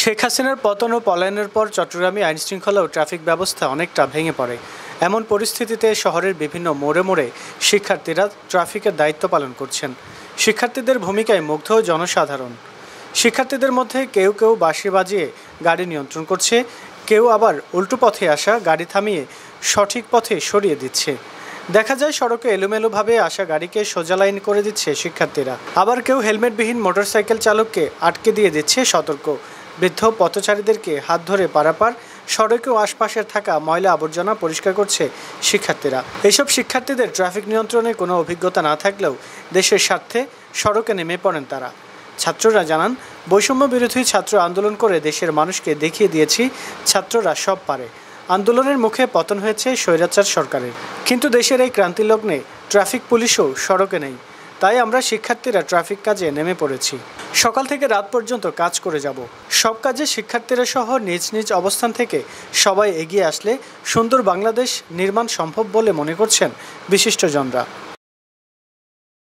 শেখ হাসিনার পতন ও পলায়নের পর চট্টগ্রামে আইনশৃঙ্খলা ও ট্রাফিক ব্যবস্থা অনেকটা ভেঙে পড়ে। এমন পরিস্থিতিতে শহরের বিভিন্ন মোড়ে মোড়ে শিক্ষার্থীরা ট্রাফিকের দায়িত্ব পালন করছেন। শিক্ষার্থীদের ভূমিকায় মুগ্ধ জনসাধারণ। শিক্ষার্থীদের মধ্যে কেউ কেউ বাঁশি বাজিয়ে গাড়ি নিয়ন্ত্রণ করছে, কেউ আবার উল্টো পথে আসা গাড়ি থামিয়ে সঠিক পথে সরিয়ে দিচ্ছে। দেখা যায় সড়কে এলোমেলোভাবে আসা গাড়িকে সোজা লাইন করে দিচ্ছে শিক্ষার্থীরা। আবার কেউ হেলমেটবিহীন মোটরসাইকেল চালককে আটকে দিয়ে দিচ্ছে সতর্ক। বৃদ্ধ পথচারীদেরকে হাত ধরে পারাপার, সড়কে ও আশপাশের থাকা ময়লা আবর্জনা পরিষ্কার করছে শিক্ষার্থীরা। এইসব শিক্ষার্থীদের ট্রাফিক নিয়ন্ত্রণে কোনো অভিজ্ঞতা না থাকলেও দেশের স্বার্থে সড়কে নেমে পড়েন তারা। ছাত্ররা জানান, বৈষম্য বিরোধী ছাত্র আন্দোলন করে দেশের মানুষকে দেখিয়ে দিয়েছি ছাত্ররা সব পারে। আন্দোলনের মুখে পতন হয়েছে স্বৈরাচার সরকারের, কিন্তু দেশের এই ক্রান্তি লগ্নে ট্রাফিক পুলিশও সড়কে নেই। তাই আমরা শিক্ষার্থীরা ট্রাফিক কাজে নেমে পড়েছি। সকাল থেকে রাত পর্যন্ত কাজ করে যাব। সব কাজে শিক্ষার্থীরা সহ নিজ নিজ অবস্থান থেকে সবাই এগিয়ে আসলে সুন্দর বাংলাদেশ নির্মাণ সম্ভব বলে মনে করছেন বিশিষ্টজনরা।